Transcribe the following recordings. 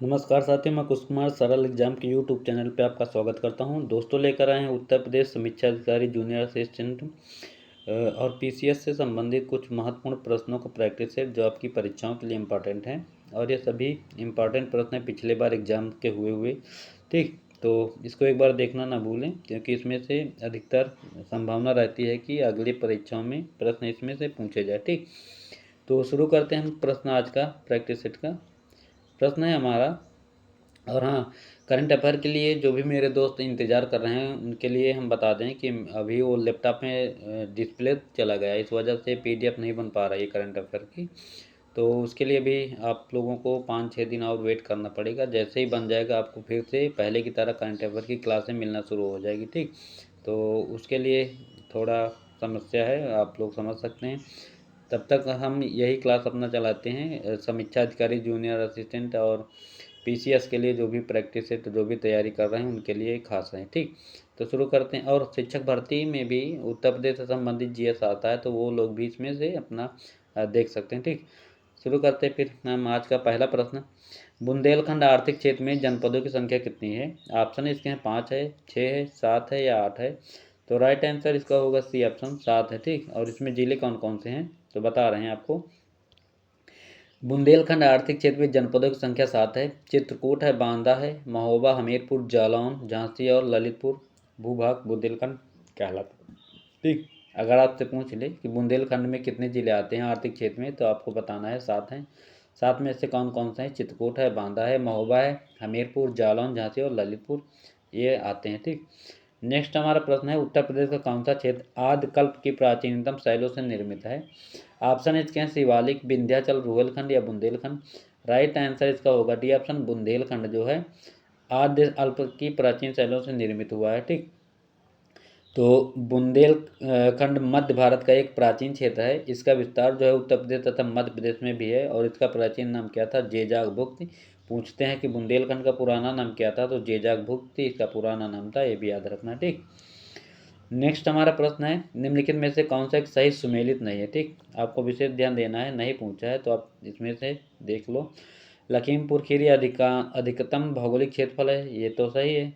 नमस्कार साथियों, मैं कुश कुमार सरल एग्जाम के यूट्यूब चैनल पे आपका स्वागत करता हूं। दोस्तों, लेकर आए हैं उत्तर प्रदेश समीक्षा अधिकारी जूनियर असिस्टेंट और पीसीएस से संबंधित कुछ महत्वपूर्ण प्रश्नों का प्रैक्टिस सेट जो आपकी परीक्षाओं के लिए इम्पॉर्टेंट हैं। और ये सभी इम्पॉर्टेंट प्रश्न हैं पिछले बार एग्जाम के हुए। ठीक, तो इसको एक बार देखना ना भूलें, क्योंकि इसमें से अधिकतर संभावना रहती है कि अगली परीक्षाओं में प्रश्न इसमें से पूछे जाए। ठीक, तो शुरू करते हैं हम प्रश्न आज का प्रैक्टिस सेट का। प्रश्न है हमारा, और हाँ, करंट अफेयर के लिए जो भी मेरे दोस्त इंतज़ार कर रहे हैं उनके लिए हम बता दें कि अभी वो लैपटॉप में डिस्प्ले चला गया, इस वजह से पीडीएफ नहीं बन पा रही है करंट अफेयर की। तो उसके लिए भी आप लोगों को 5-6 दिन और वेट करना पड़ेगा। जैसे ही बन जाएगा आपको फिर से पहले की तरह करंट अफेयर की क्लासें मिलना शुरू हो जाएगी। ठीक, तो उसके लिए थोड़ा समस्या है, आप लोग समझ सकते हैं। तब तक हम यही क्लास अपना चलाते हैं, समीक्षा अधिकारी जूनियर असिस्टेंट और पीसीएस के लिए जो भी प्रैक्टिस है, तो जो भी तैयारी कर रहे हैं उनके लिए खास है। ठीक, तो शुरू करते हैं। और शिक्षक भर्ती में भी उत्तर प्रदेश से संबंधित जीएस आता है, तो वो लोग भी इसमें से अपना देख सकते हैं। ठीक, शुरू करते हैं फिर हम आज का पहला प्रश्न। बुंदेलखंड आर्थिक क्षेत्र में जनपदों की संख्या कितनी है? ऑप्शन इसके हैं 5 है, 6 है, 7 है या 8 है। तो राइट आंसर इसका होगा सी ऑप्शन 7 है। ठीक, और इसमें जिले कौन कौन से हैं तो बता रहे हैं आपको। बुंदेलखंड आर्थिक क्षेत्र में जनपदों की संख्या 7 है। चित्रकूट है, बांदा है, महोबा, हमीरपुर, जालौन, झांसी और ललितपुर भूभाग बुंदेलखंड कहलाता है। ठीक, अगर आपसे पूछ ले कि बुंदेलखंड में कितने जिले आते हैं आर्थिक क्षेत्र में, तो आपको बताना है 7 हैं। 7 में से कौन कौन से हैं? चित्रकूट है, बांदा है, महोबा है, हमीरपुर, जालौन, झांसी और ललितपुर ये आते हैं। ठीक, नेक्स्ट हमारा प्रश्न है, उत्तर प्रदेश का कौन सा क्षेत्र आदिकल्प की प्राचीनतम शैलों से निर्मित है? ऑप्शन इसके हैं शिवालिक, विंध्याचल, रुहेलखंड या बुंदेलखंड। राइट आंसर इसका होगा डी ऑप्शन, बुंदेलखंड जो है आद्य अल्प की प्राचीन शैलों से निर्मित हुआ है। ठीक, तो बुंदेलखंड मध्य भारत का एक प्राचीन क्षेत्र है। इसका विस्तार जो है उत्तर प्रदेश तथा मध्य प्रदेश में भी है, और इसका प्राचीन नाम क्या था? जेजागभुक्त। पूछते हैं कि बुंदेलखंड का पुराना नाम क्या था, तो जेजागभुक्त इसका पुराना नाम था, ये भी याद रखना। ठीक, नेक्स्ट हमारा प्रश्न है, निम्नलिखित में से कौन सा एक सही सुमेलित नहीं है? ठीक, आपको विशेष ध्यान देना है, नहीं पूछा है तो आप इसमें से देख लो। लखीमपुर खीरी अधिकतम भौगोलिक क्षेत्रफल है, ये तो सही है।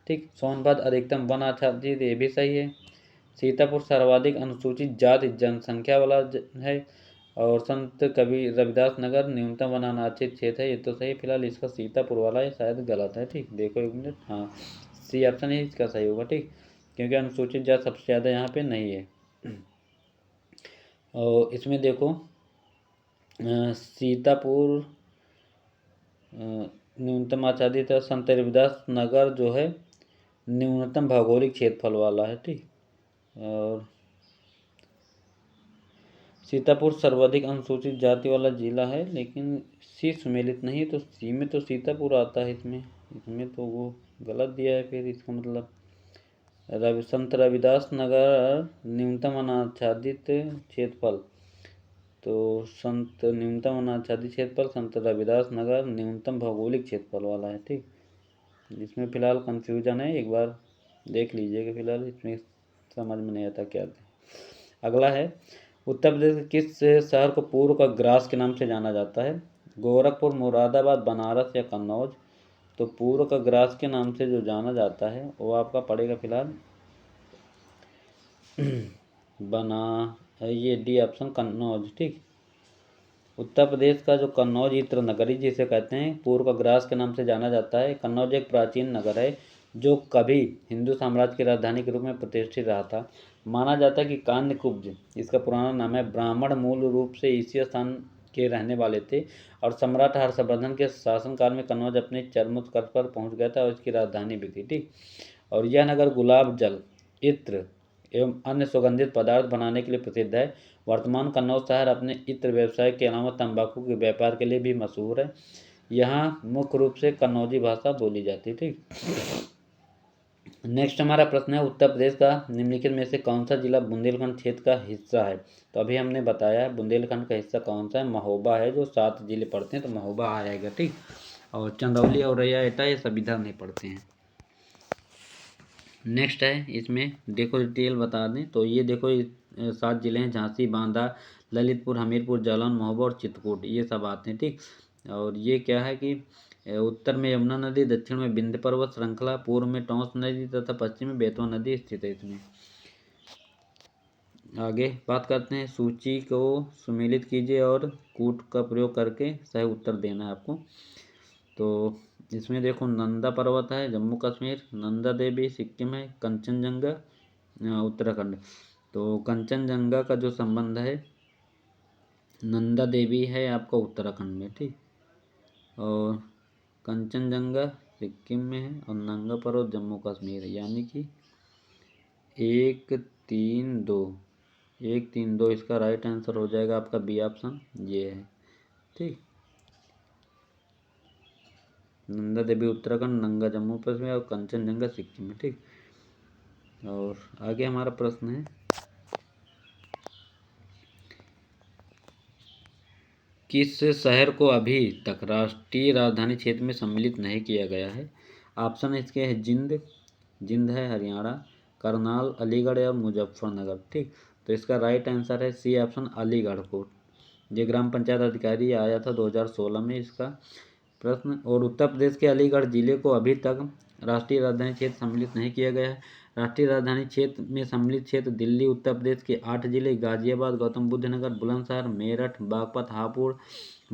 ठीक, सोनभद्र अधिकतम वन आच्छादित, ये भी सही है। सीतापुर सर्वाधिक अनुसूचित जाति जनसंख्या वाला है, और संत कबीर रविदास नगर न्यूनतम वन आच्छादित क्षेत्र है, ये तो सही। फिलहाल इसका सीतापुर वाला है शायद गलत है। ठीक, देखो एक मिनट, हाँ सी ऑप्शन ही इसका सही होगा। ठीक, क्योंकि अनुसूचित जाति सबसे ज़्यादा यहाँ पे नहीं है। और इसमें देखो सीतापुर न्यूनतम आच्छादित है, संत रविदास नगर जो है न्यूनतम भौगोलिक क्षेत्रफल वाला है। ठीक, और सीतापुर सर्वाधिक अनुसूचित जाति वाला जिला है, लेकिन सी सुमेलित नहीं, तो सी में तो सीतापुर आता है। इसमें तो वो गलत दिया है। फिर इसका मतलब संत रविदास नगर न्यूनतम अनाच्छादित क्षेत्रफल, तो संत न्यूनतम अनाच्छादित क्षेत्रफल संत रविदास नगर न्यूनतम भौगोलिक क्षेत्रफल वाला है। ठीक, इसमें फिलहाल कंफ्यूजन है, एक बार देख लीजिएगा। फिलहाल इसमें समझ में नहीं आता क्या था। अगला है, उत्तर प्रदेश के किस शहर को पूर्व का ग्रास के नाम से जाना जाता है? गोरखपुर, मुरादाबाद, बनारस या कन्नौज। तो पूर्व का ग्रास के नाम से जो जाना जाता है वो आपका पड़ेगा फिलहाल ये डी ऑप्शन, कन्नौज। ठीक, उत्तर प्रदेश का जो कन्नौज इत्र नगरी जिसे कहते हैं पूर्व का ग्रास के नाम से जाना जाता है। कन्नौज एक प्राचीन नगर है जो कभी हिंदू साम्राज्य की राजधानी के रूप में प्रतिष्ठित रहा था। माना जाता है कि कान्यकुब्ज इसका पुराना नाम है। ब्राह्मण मूल रूप से इसी स्थान के रहने वाले थे, और सम्राट हर्षवर्धन के शासनकाल में कन्नौज अपने चरमोत्कर्ष पर पहुंच गया था और इसकी राजधानी भी थी। ठीक, और यह नगर गुलाब जल, इत्र एवं अन्य सुगंधित पदार्थ बनाने के लिए प्रसिद्ध है। वर्तमान कन्नौज शहर अपने इत्र व्यवसाय के अलावा तंबाकू के व्यापार के लिए भी मशहूर है। यहाँ मुख्य रूप से कन्नौजी भाषा बोली जाती है। ठीक, नेक्स्ट हमारा प्रश्न है, उत्तर प्रदेश का निम्नलिखित में से कौन सा जिला बुंदेलखंड क्षेत्र का हिस्सा है? तो अभी हमने बताया बुंदेलखंड का हिस्सा कौन सा है, महोबा है, जो 7 जिले पड़ते हैं, तो महोबा आएगा। ठीक, और चंदौली और रैया एटा ये सब इधर नहीं पड़ते हैं। नेक्स्ट है, इसमें देखो डिटेल बता दें तो ये देखो 7 जिले हैं, झांसी, बांदा, ललितपुर, हमीरपुर, जालौन, महोबा और चित्रकूट, ये सब आते हैं। ठीक, और ये क्या है कि उत्तर में यमुना नदी, दक्षिण में विंध्य पर्वत श्रृंखला, पूर्व में टोंस नदी तथा पश्चिम में बेतवा नदी स्थित है इसमें। आगे बात करते हैं, सूची को सुमेलित कीजिए और कूट का प्रयोग करके सही उत्तर देना है आपको। तो इसमें देखो, नंदा पर्वत है जम्मू कश्मीर, नंदा देवी सिक्किम है, कंचनजंगा उत्तराखंड। तो कंचनजंगा का जो संबंध है नंदा देवी है आपका उत्तराखंड में, ठीक। और कंचनजंगा सिक्किम में है और नंगा पर्वत जम्मू कश्मीर है, यानी कि 1 3 2 इसका राइट आंसर हो जाएगा आपका बी ऑप्शन, ये है, ठीक। नंदा देवी उत्तराखंड, नंगा जम्मू कश्मीर और कंचनजंगा सिक्किम में, ठीक। और आगे हमारा प्रश्न है, किस शहर को अभी तक राष्ट्रीय राजधानी क्षेत्र में सम्मिलित नहीं किया गया है? ऑप्शन इसके है जिंद है हरियाणा, करनाल, अलीगढ़ या मुजफ्फरनगर, ठीक। तो इसका राइट आंसर है सी ऑप्शन, अलीगढ़ को। ये ग्राम पंचायत अधिकारी आया था 2016 में इसका प्रश्न। और उत्तर प्रदेश के अलीगढ़ जिले को अभी तक राष्ट्रीय राजधानी क्षेत्र सम्मिलित नहीं किया गया है। राष्ट्रीय राजधानी क्षेत्र में सम्मिलित क्षेत्र दिल्ली उत्तर प्रदेश के 8 जिले, गाजियाबाद, गौतम बुद्ध नगर, बुलंदशहर, मेरठ, बागपत, हापुड़,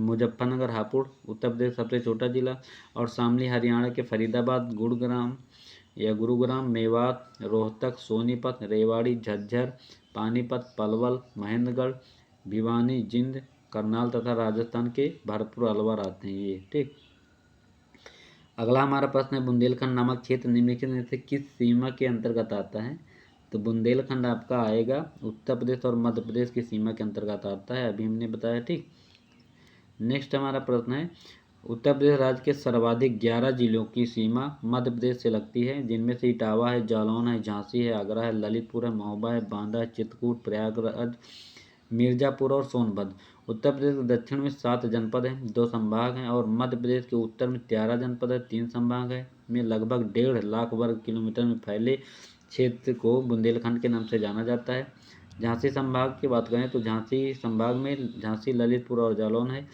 मुजफ्फरनगर, हापुड़ उत्तर प्रदेश सबसे छोटा जिला, और शामली हरियाणा के फरीदाबाद, गुरुग्राम, मेवात, रोहतक, सोनीपत, रेवाड़ी, झज्जर, पानीपत, पलवल, महेंद्रगढ़, भिवानी, जिंद, करनाल तथा राजस्थान के भरतपुर, अलवर आते हैं ये, ठीक। अगला हमारा प्रश्न है, बुंदेलखंड नामक क्षेत्र निम्नलिखित में से किस सीमा के अंतर्गत आता है? तो बुंदेलखंड आपका आएगा उत्तर प्रदेश और मध्य प्रदेश की सीमा के अंतर्गत आता है, अभी हमने बताया, ठीक। नेक्स्ट हमारा प्रश्न है, उत्तर प्रदेश राज्य के सर्वाधिक 11 जिलों की सीमा मध्य प्रदेश से लगती है, जिनमें से इटावा है, जालौन है, झांसी है, आगरा है, ललितपुर है, महोबा है, बांदा है, चित्रकूट, प्रयागराज, मिर्जापुर और सोनभद्र। उत्तर प्रदेश के दक्षिण में 7 जनपद हैं, 2 संभाग हैं, और मध्य प्रदेश के उत्तर में 13 जनपद है, 3 संभाग है, में लगभग 1.5 लाख वर्ग किलोमीटर में फैले क्षेत्र को बुंदेलखंड के नाम से जाना जाता है। झांसी संभाग की बात करें तो झांसी संभाग में झांसी, ललितपुर और जालौन है।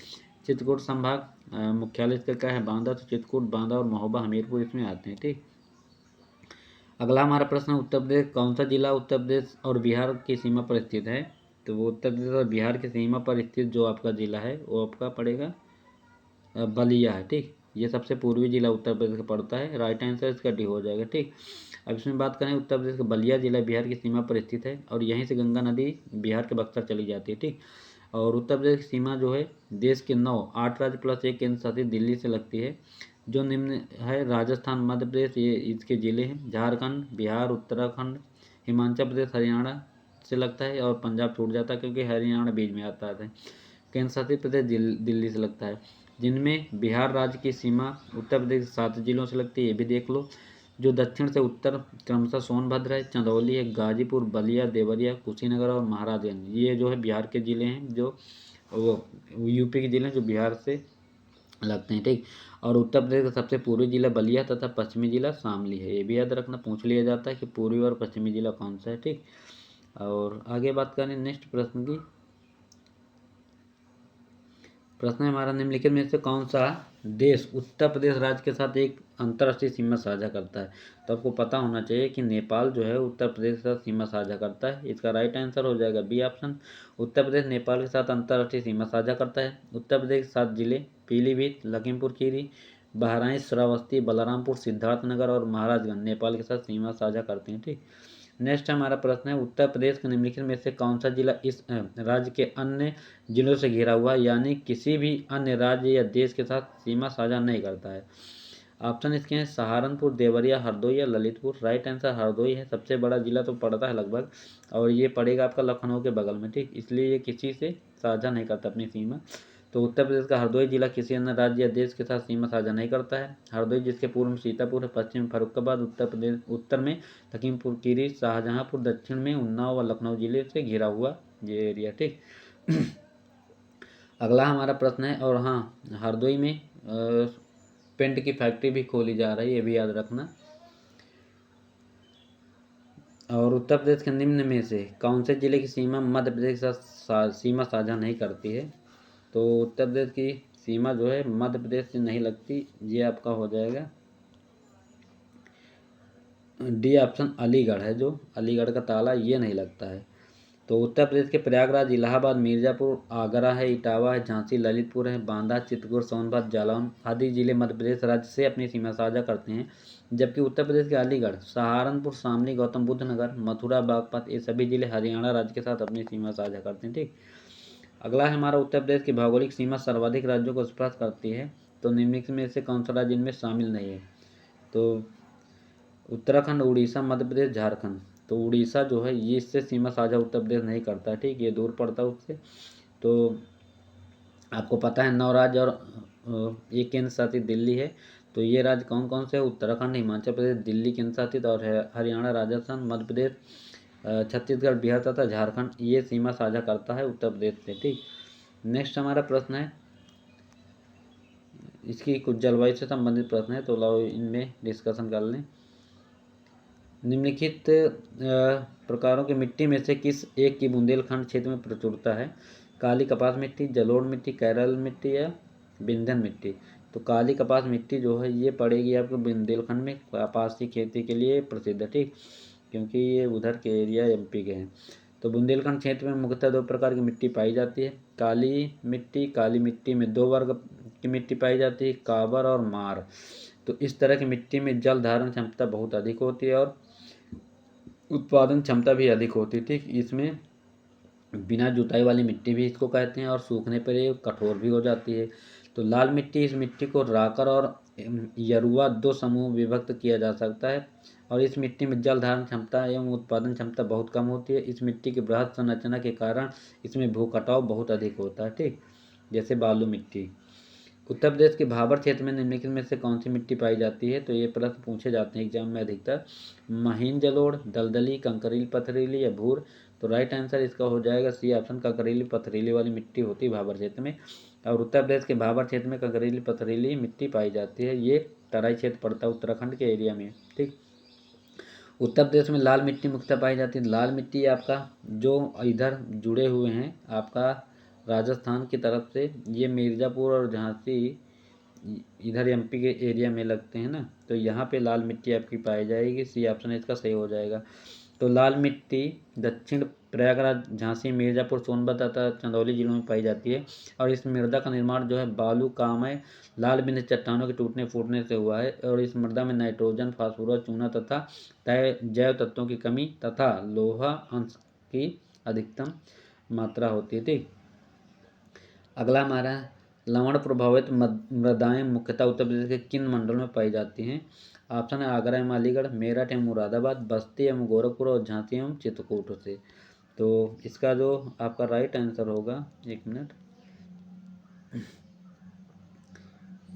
चित्रकूट संभाग मुख्यालय इसका क्या है, बांदा, तो चित्रकूट, बांदा और महोबा, हमीरपुर इसमें आते हैं, ठीक। अगला हमारा प्रश्न, उत्तर प्रदेश कौन सा जिला उत्तर प्रदेश और बिहार की सीमा पर स्थित है? तो वो उत्तर प्रदेश और बिहार की सीमा पर स्थित जो आपका जिला है वो आपका पड़ेगा बलिया है, ठीक। ये सबसे पूर्वी जिला उत्तर प्रदेश का पड़ता है, राइट आंसर इसका डी हो जाएगा, ठीक। अब इसमें बात करें, उत्तर प्रदेश का बलिया जिला बिहार की सीमा पर स्थित है और यहीं से गंगा नदी बिहार के बक्सर चली जाती है, ठीक। और उत्तर प्रदेश की सीमा जो है देश के 8 राज्य प्लस 1 केंद्र शासित दिल्ली से लगती है। जो निम्न है, राजस्थान, मध्य प्रदेश, ये इसके जिले हैं। झारखंड, बिहार, उत्तराखंड, हिमाचल प्रदेश, हरियाणा से लगता है, और पंजाब छूट जाता है क्योंकि हरियाणा बीच में आता है। केंद्र शासित प्रदेश दिल्ली से लगता है, जिनमें बिहार राज्य की सीमा उत्तर प्रदेश के 7 जिलों से लगती है, ये भी देख लो। जो दक्षिण से उत्तर क्रमशः सोनभद्र है, चंदौली है, गाजीपुर, बलिया, देवरिया, कुशीनगर और महाराजगंज, ये जो है बिहार के जिले हैं, जो वो यूपी के जिले हैं जो बिहार से लगते हैं, ठीक। और उत्तर प्रदेश का सबसे पूर्वी जिला बलिया तथा पश्चिमी जिला शामली है, ये भी याद रखना, पूछ लिया जाता है कि पूर्वी और पश्चिमी जिला कौन सा है, ठीक। और आगे बात करें नेक्स्ट प्रश्न की। प्रश्न है हमारा, निम्नलिखित में से कौन सा देश उत्तर प्रदेश राज्य के साथ एक अंतर्राष्ट्रीय सीमा साझा करता है? तो आपको पता होना चाहिए कि नेपाल जो है उत्तर प्रदेश के साथ सीमा साझा करता है, इसका राइट आंसर हो जाएगा बी ऑप्शन। उत्तर प्रदेश नेपाल के साथ अंतर्राष्ट्रीय सीमा साझा करता है। उत्तर प्रदेश के 7 जिले पीलीभीत, लखीमपुर खीरी, बहराइच, श्रावस्ती, बलरामपुर, सिद्धार्थनगर और महाराजगंज नेपाल के साथ सीमा साझा करते हैं, ठीक। नेक्स्ट हमारा प्रश्न है, उत्तर प्रदेश के निम्नलिखित में से कौन सा जिला इस राज्य के अन्य जिलों से घिरा हुआ, यानी किसी भी अन्य राज्य या देश के साथ सीमा साझा नहीं करता है? ऑप्शन इसके हैं सहारनपुर, देवरिया, हरदोई या ललितपुर। राइट आंसर हरदोई है, सबसे बड़ा जिला तो पड़ता है लगभग, और ये पड़ेगा आपका लखनऊ के बगल में, ठीक। इसलिए ये किसी से साझा नहीं करता अपनी सीमा। तो उत्तर प्रदेश का हरदोई जिला किसी अन्य राज्य या देश के साथ सीमा साझा नहीं करता है। हरदोई, जिसके पूर्व में सीतापुर है, पश्चिम में फर्रुखाबाद, उत्तर में लखीमपुर खीरी, शाहजहांपुर, दक्षिण में उन्नाव व लखनऊ जिले से घिरा हुआ ये एरिया, ठीक। अगला हमारा प्रश्न है, और हाँ, हरदोई में पेंट की फैक्ट्री भी खोली जा रही है, ये भी याद रखना। और उत्तर प्रदेश के निम्न में से कौन से जिले की सीमा मध्य प्रदेश के साथ सीमा साझा नहीं करती है? तो उत्तर प्रदेश की सीमा जो है मध्य प्रदेश से नहीं लगती, ये आपका हो जाएगा डी ऑप्शन, अलीगढ़ है, जो अलीगढ़ का ताला ये नहीं लगता है। तो उत्तर प्रदेश के प्रयागराज, इलाहाबाद, मिर्ज़ापुर, आगरा है, इटावा है, झांसी, ललितपुर है, बांदा, चित्रकूट, सोनभद्र, जालौन आदि जिले मध्य प्रदेश राज्य से अपनी सीमा साझा करते हैं। जबकि उत्तर प्रदेश के अलीगढ़, सहारनपुर, शामली, गौतम बुद्ध नगर, मथुरा, बागपत ये सभी जिले हरियाणा राज्य के साथ अपनी सीमा साझा करते हैं। ठीक, अगला है हमारा उत्तर प्रदेश की भौगोलिक सीमा सर्वाधिक राज्यों को स्पर्श करती है। तो निम्नलिखित में से कौन सा राज्य इनमें शामिल नहीं है? तो उत्तराखंड, उड़ीसा, मध्य प्रदेश, झारखंड। तो उड़ीसा जो है ये इससे सीमा साझा उत्तर प्रदेश नहीं करता, ठीक, ये दूर पड़ता है उससे। तो आपको पता है 9 राज्य और एक केंद्र शासित दिल्ली है। तो ये राज्य कौन कौन से है? उत्तराखंड, हिमाचल प्रदेश, दिल्ली केंद्र शासित और हरियाणा, राजस्थान, मध्य प्रदेश, छत्तीसगढ़, बिहार तथा झारखंड ये सीमा साझा करता है उत्तर प्रदेश से। ठीक, नेक्स्ट हमारा प्रश्न है, इसकी कुछ जलवायु से संबंधित प्रश्न है, तो लाओ इनमें डिस्कशन कर लें। निम्नलिखित प्रकारों की मिट्टी में से किस एक की बुंदेलखंड क्षेत्र में प्रचुरता है? काली कपास मिट्टी, जलोढ़ मिट्टी, केरल मिट्टी या विंध्यन मिट्टी। तो काली कपास मिट्टी जो है ये पड़ेगी आपको बुंदेलखंड में, कपास की खेती के लिए प्रसिद्ध है, ठीक, क्योंकि ये उधर के एरिया एमपी के हैं। तो बुंदेलखंड क्षेत्र में मुख्यतः 2 प्रकार की मिट्टी पाई जाती है। काली मिट्टी में 2 वर्ग की मिट्टी पाई जाती है, काबर और मार। तो इस तरह की मिट्टी में जल धारण क्षमता बहुत अधिक होती है और उत्पादन क्षमता भी अधिक होती है। ठीक, इसमें बिना जुताई वाली मिट्टी भी इसको कहते हैं और सूखने पर ये कठोर भी हो जाती है। तो लाल मिट्टी, इस मिट्टी को राकर और यरुआ 2 समूह विभक्त किया जा सकता है और इस मिट्टी में जल धारण क्षमता एवं उत्पादन क्षमता बहुत कम होती है। इस मिट्टी की बृहद संरचना के कारण इसमें भूकटाव बहुत अधिक होता है, ठीक, जैसे बालू मिट्टी। उत्तर प्रदेश के भाबर क्षेत्र में निम्नलिखित में से कौन सी मिट्टी पाई जाती है? तो ये प्रश्न पूछे जाते हैं एग्जाम में अधिकतर। महीन जलोढ़, दलदली, कंकरीली, पथरीली या भूर। तो राइट आंसर इसका हो जाएगा सी ऑप्शन, कंकरीली पथरीली वाली मिट्टी होती है भाबर क्षेत्र में। और उत्तर प्रदेश के भाबर क्षेत्र में कंकरीली पथरीली मिट्टी पाई जाती है, ये तराई क्षेत्र पड़ता है उत्तराखंड के एरिया में। ठीक, उत्तर प्रदेश में लाल मिट्टी मुख्यतः पाई जाती है। लाल मिट्टी आपका जो इधर जुड़े हुए हैं आपका राजस्थान की तरफ से, ये मिर्ज़ापुर और झांसी इधर एमपी के एरिया में लगते हैं ना, तो यहाँ पे लाल मिट्टी आपकी पाई जाएगी, सी ऑप्शन इसका सही हो जाएगा। तो लाल मिट्टी दक्षिण प्रयागराज, झांसी, मिर्ज़ापुर, सोनभद्र तथा चंदौली जिलों में पाई जाती है और इस मृदा का निर्माण जो है बालू, कामय, लाल बिंद चट्टानों के टूटने फूटने से हुआ है और इस मृदा में नाइट्रोजन, फास्फोरस, चूना तथा जैव तत्वों की कमी तथा लोहा अंश की अधिकतम मात्रा होती है। ठीक, अगला हमारा लवण प्रभावित मृदाएं मुख्यतः उत्तर प्रदेश के किन मंडलों में पाई जाती हैं? ऑप्शन है आगरा एवं अलीगढ़, मेरठ एवं मुरादाबाद, बस्ती एवं गोरखपुर और झांसी एवं चित्रकूट से। तो इसका जो आपका राइट आंसर होगा, एक मिनट,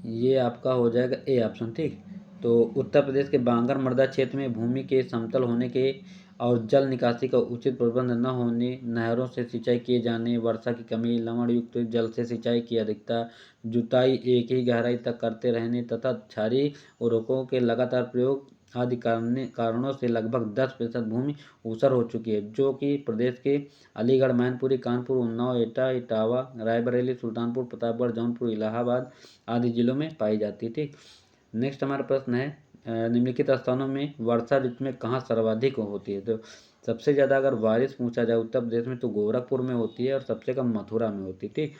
ये आपका हो जाएगा ए ऑप्शन। ठीक, तो उत्तर प्रदेश के बांगर मृदा क्षेत्र में भूमि के समतल होने के और जल निकासी का उचित प्रबंध न होने, नहरों से सिंचाई किए जाने, वर्षा की कमी, लवण युक्त जल से सिंचाई की अधिकता, जुताई एक ही गहराई तक करते रहने तथा क्षारीय उर्वरकों के लगातार प्रयोग आदि कारणों से लगभग 10% भूमि ऊसर हो चुकी है, जो कि प्रदेश के अलीगढ़, मैनपुरी, कानपुर, उन्नाव, एटा, इटावा, रायबरेली, सुल्तानपुर, प्रतापगढ़, जौनपुर, इलाहाबाद आदि जिलों में पाई जाती है। ठीक, नेक्स्ट हमारा प्रश्न है, निम्नलिखित स्थानों में वर्षा ऋतु में कहाँ सर्वाधिक होती है? तो सबसे ज़्यादा अगर बारिश पूछा जाए उत्तर प्रदेश में तो गोरखपुर में होती है और सबसे कम मथुरा में होती है। ठीक,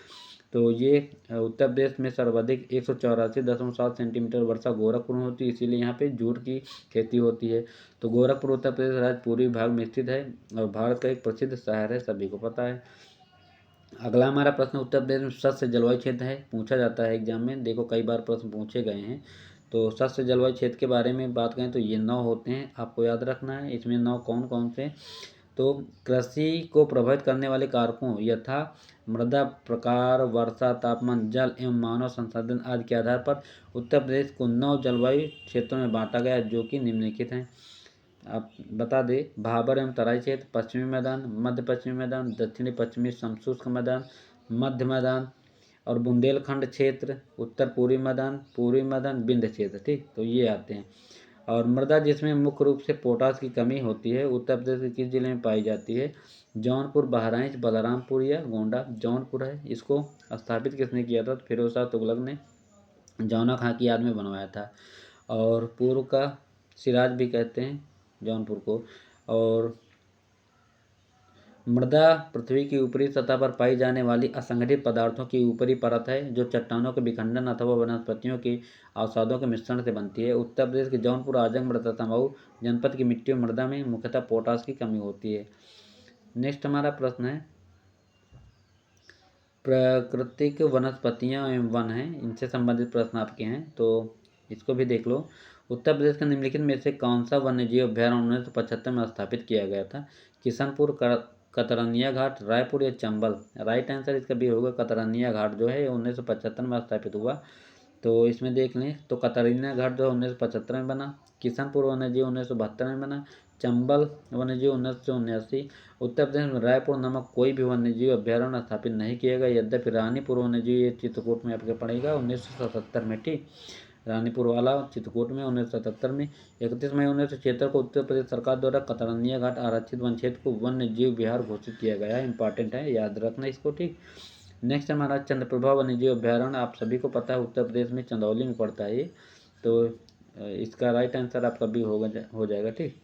तो ये उत्तर प्रदेश में सर्वाधिक 184.7 सेंटीमीटर वर्षा गोरखपुर में होती है, इसीलिए यहाँ पे जूट की खेती होती है। तो गोरखपुर उत्तर प्रदेश राज्य पूर्वी भाग में स्थित है और भारत का एक प्रसिद्ध शहर है, सभी को पता है। अगला हमारा प्रश्न उत्तर प्रदेश में शस्य जलवायु क्षेत्र है, पूछा जाता है एग्जाम में, देखो कई बार प्रश्न पूछे गए हैं। तो शस्य जलवायु क्षेत्र के बारे में बात करें तो ये 9 होते हैं, आपको याद रखना है। इसमें 9 कौन कौन से? तो कृषि को प्रभावित करने वाले कारकों यथा मृदा प्रकार, वर्षा, तापमान, जल एवं मानव संसाधन आदि के आधार पर उत्तर प्रदेश को 9 जलवायु क्षेत्रों में बांटा गया है, जो कि निम्नलिखित हैं। आप बता दें, भाबर एवं तराई क्षेत्र, पश्चिमी मैदान, मध्य पश्चिमी मैदान, दक्षिणी पश्चिमी समशुष्क मैदान, मध्य मैदान और बुंदेलखंड क्षेत्र, उत्तर पूर्वी मैदान, विंध्य क्षेत्र। ठीक, तो ये आते हैं। और मृदा जिसमें मुख्य रूप से पोटास की कमी होती है उत्तर प्रदेश के किस जिले में पाई जाती है? जौनपुर, बहराइच, बलरामपुर या गोंडा? जौनपुर है। इसको स्थापित किसने किया था? फिरोज शाह तुगलक ने जौना खां की याद में बनवाया था। और पूर्व का सिराज भी कहते हैं जौनपुर को। और मृदा पृथ्वी की ऊपरी सतह पर पाई जाने वाली असंगठित पदार्थों की ऊपरी परत है जो चट्टानों के विखंडन अथवा वनस्पतियों के अवसादों के मिश्रण से बनती है। उत्तर प्रदेश के जौनपुर, आजमगढ़ तथा मऊ जनपद की मिट्टी और मृदा में मुख्यतः पोटास की कमी होती है। नेक्स्ट हमारा प्रश्न है, प्राकृतिक वनस्पतियां एवं वन हैं, इनसे संबंधित प्रश्न आपके हैं, तो इसको भी देख लो। उत्तर प्रदेश के निम्नलिखित में से कौन सा वन्यजीव अभ्यारण्य 1975 में स्थापित किया गया था? किशनपुर, कतरनिया घाट, रायपुर या चंबल? राइट आंसर इसका भी होगा कतरनिया घाट जो है 1975 में स्थापित हुआ। तो इसमें देख लें तो कतरनिया घाट जो 1975 में बना, किशनपुर वन्यजीव 1972 में बना, चंबल वन्यजीव 1979। उत्तर प्रदेश में रायपुर नामक कोई भी वन्यजीव अभ्यारण्य स्थापित नहीं किया गया, यद्यपि रानीपुर वन्यजीव ये चित्रकूट में आपके पड़ेगा 1977 में। ठीक, रानीपुर वाला चित्रकूट में 1977 में। 31 मई 1976 को उत्तर प्रदेश सरकार द्वारा कतरनिया घाट आरक्षित वन क्षेत्र को वन्य जीव विहार घोषित किया गया है। इंपॉर्टेंट है, याद रखना इसको। ठीक, नेक्स्ट हमारा चंद्रप्रभा वन्य जीव अभ्यारण्य, आप सभी को पता है उत्तर प्रदेश में चंदौली में पड़ता है ये। तो इसका राइट आंसर आपका भी हो जाएगा। ठीक,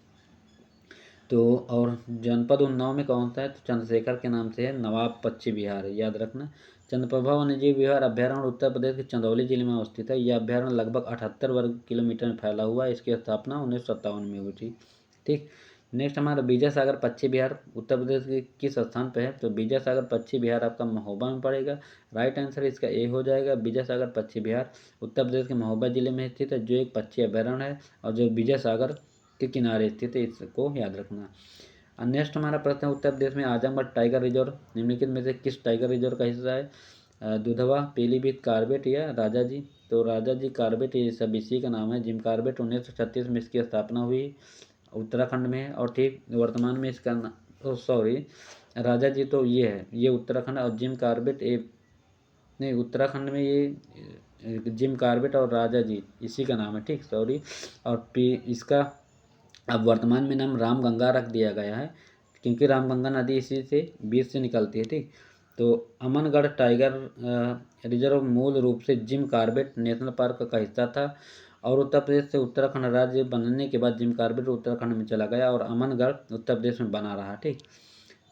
तो और जनपद उन्नाव में कौन सा है? तो चंद्रशेखर के नाम से है, नवाब पक्षी विहार, याद रखना। चंद्रप्रभा वन्यजीव विहार अभ्यारण्य उत्तर प्रदेश के चंदौली जिले में अवस्थित है। यह अभ्यारण्य लगभग 78 वर्ग किलोमीटर में फैला हुआ है। इसकी स्थापना 1957 में हुई थी। ठीक, नेक्स्ट हमारा विजयसागर पक्षी विहार उत्तर प्रदेश के किस स्थान पर है? तो विजयसागर पक्षी विहार आपका महोबा में पड़ेगा। राइट आंसर इसका ए हो जाएगा। विजयसागर पक्षी विहार उत्तर प्रदेश के महोबा जिले में स्थित है, जो एक पक्षी अभ्यारण्य है और जो विजयसागर के किनारे स्थित है, इसको याद रखना। नेक्स्ट हमारा प्रश्न है, उत्तर प्रदेश में आजमगढ़ टाइगर रिजर्व निम्नलिखित में से किस टाइगर रिजर्व का हिस्सा है? दुधवा, पीलीभीत, कार्बेट या राजाजी? तो राजाजी कार्बेट ये सब इसी का नाम है। जिम कार्बेट 1936 में इसकी स्थापना हुई, उत्तराखंड में है। और ठीक वर्तमान में इसका सॉरी राजाजी तो ये है, ये उत्तराखंड, और जिम कार्बेट नहीं उत्तराखंड में ये जिम कार्बेट और राजाजी इसी का नाम है। ठीक, सॉरी। और इसका अब वर्तमान में नाम रामगंगा रख दिया गया है, क्योंकि रामगंगा नदी इसी से बीच से निकलती है। ठीक, तो अमनगढ़ टाइगर रिजर्व मूल रूप से जिम कार्बेट नेशनल पार्क का हिस्सा था और उत्तर प्रदेश से उत्तराखंड राज्य बनने के बाद जिम कार्बेट उत्तराखंड में चला गया और अमनगढ़ उत्तर प्रदेश में बना रहा। ठीक,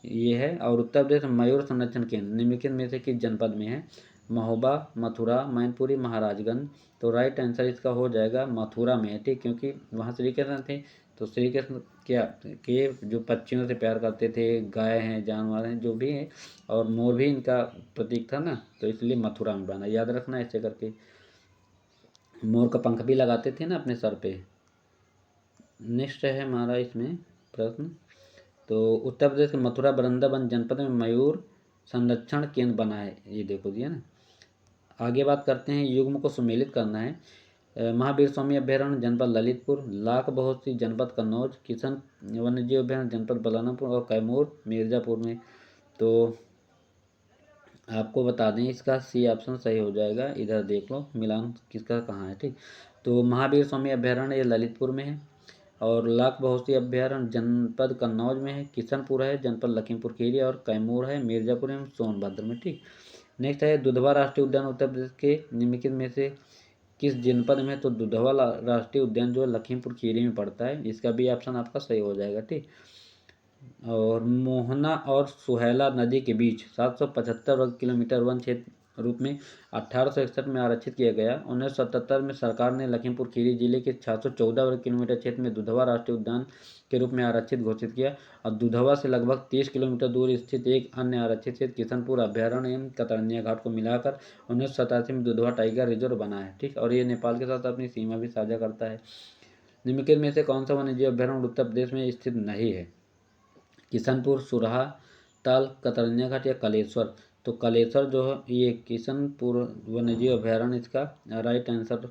ये है। और उत्तर प्रदेश में मयूर संरक्षण केंद्र निम्नलिखित में से किस जनपद में है? महोबा, मथुरा, मैनपुरी, महाराजगंज? तो राइट आंसर इसका हो जाएगा मथुरा में है। ठीक, क्योंकि वहाँ श्री कृष्ण थे, तो श्री कृष्ण क्या के जो पक्षियों से प्यार करते थे, गाय हैं, जानवर हैं, जो भी हैं, और मोर भी इनका प्रतीक था ना, तो इसलिए मथुरा में बना, याद रखना ऐसे करके। मोर का पंख भी लगाते थे ना अपने सर पे। नेक्स्ट है हमारा इसमें प्रश्न, तो उत्तर प्रदेश के मथुरा वृंदावन जनपद में मयूर संरक्षण केंद्र बना है, ये देखो दिया ना। आगे बात करते हैं, युग्म को सुमेलित करना है। महावीर स्वामी अभ्यारण्य जनपद ललितपुर, लाख बहोसी जनपद कन्नौज, किशन वन्यजीव अभ्यारण्य जनपद बलरामपुर और कैमूर मिर्जापुर में। तो आपको बता दें इसका सी ऑप्शन सही हो जाएगा। इधर देख लो मिलान किसका कहाँ है। ठीक, तो महावीर स्वामी अभ्यारण्य ये ललितपुर में है और लाख बहोसी अभ्यारण्य जनपद कन्नौज में है, किशनपुर है जनपद लखीमपुर खीरी और कैमूर है मिर्जापुर एवं सोनभद्र में। ठीक, नेक्स्ट है दुधवा राष्ट्रीय उद्यान उत्तर प्रदेश के निम्नलिखित में से किस जनपद में? तो दुधवा राष्ट्रीय उद्यान जो है लखीमपुर खीरी में पड़ता है, इसका भी ऑप्शन आपका सही हो जाएगा। ठीक, और मोहना और सुहेला नदी के बीच 775 वर्ग किलोमीटर वन क्षेत्र रूप में 1861 में आरक्षित किया गया। 1977 में सरकार ने लखीमपुर खीरी जिले के 614 वर्ग किलोमीटर क्षेत्र में दुधवा राष्ट्रीय उद्यान के रूप में आरक्षित घोषित किया और दुधवा से लगभग 30 किलोमीटर दूर स्थित एक अन्य आरक्षित क्षेत्र किशनपुर अभ्यारण्य एवं कतरनिया घाट को मिलाकर 1987 में दुधवा टाइगर रिजर्व बना है। ठीक, और ये नेपाल के साथ अपनी सीमा भी साझा करता है। निम्नलिखित में से कौन सा वन्यजीव अभ्यारण्य उत्तर प्रदेश में स्थित नहीं है? किशनपुर, सुरहा, ताल, कतरनिया घाट या कलेश्वर? तो कलेश्वर जो है ये किशनपुर वन्यजीव अभ्यारण्य इसका राइट आंसर।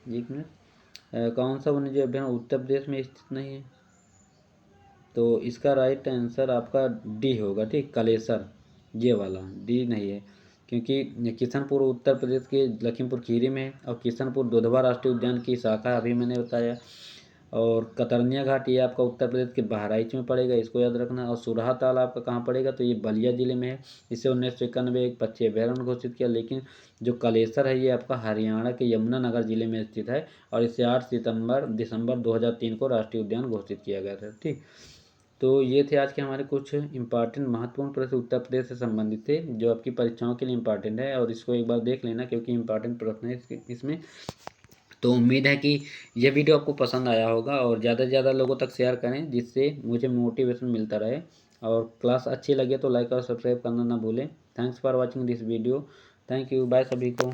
एक मिनट, कौन सा वन्यजीव अभ्यारण्य उत्तर प्रदेश में स्थित नहीं है? तो इसका राइट आंसर आपका डी होगा। ठीक, कलेश्वर ये वाला, डी नहीं है। क्योंकि किशनपुर उत्तर प्रदेश के लखीमपुर खीरी में है और किशनपुर दुधवा राष्ट्रीय उद्यान की शाखा अभी मैंने बताया। और कतरनिया घाट ये आपका उत्तर प्रदेश के बहराइच में पड़ेगा, इसको याद रखना। और सुरहा ताल आपका कहाँ पड़ेगा, तो ये बलिया जिले में है। इसे 1991 एक पक्षी अभ्यारण्य घोषित किया। लेकिन जो कलेसर है ये आपका हरियाणा के यमुनानगर जिले में स्थित है और इसे 8 दिसंबर 2003 को राष्ट्रीय उद्यान घोषित किया गया था। ठीक, तो ये थे आज के हमारे कुछ इंपॉर्टेंट महत्वपूर्ण प्रश्न उत्तर प्रदेश से संबंधित थे, जो आपकी परीक्षाओं के लिए इंपॉर्टेंट है। और इसको एक बार देख लेना क्योंकि इंपॉर्टेंट प्रश्न है इसमें। तो उम्मीद है कि यह वीडियो आपको पसंद आया होगा और ज़्यादा से ज़्यादा लोगों तक शेयर करें, जिससे मुझे मोटिवेशन मिलता रहे। और क्लास अच्छी लगे तो लाइक और सब्सक्राइब करना ना भूलें। Thanks for watching this video. Thank you, bye सभी को।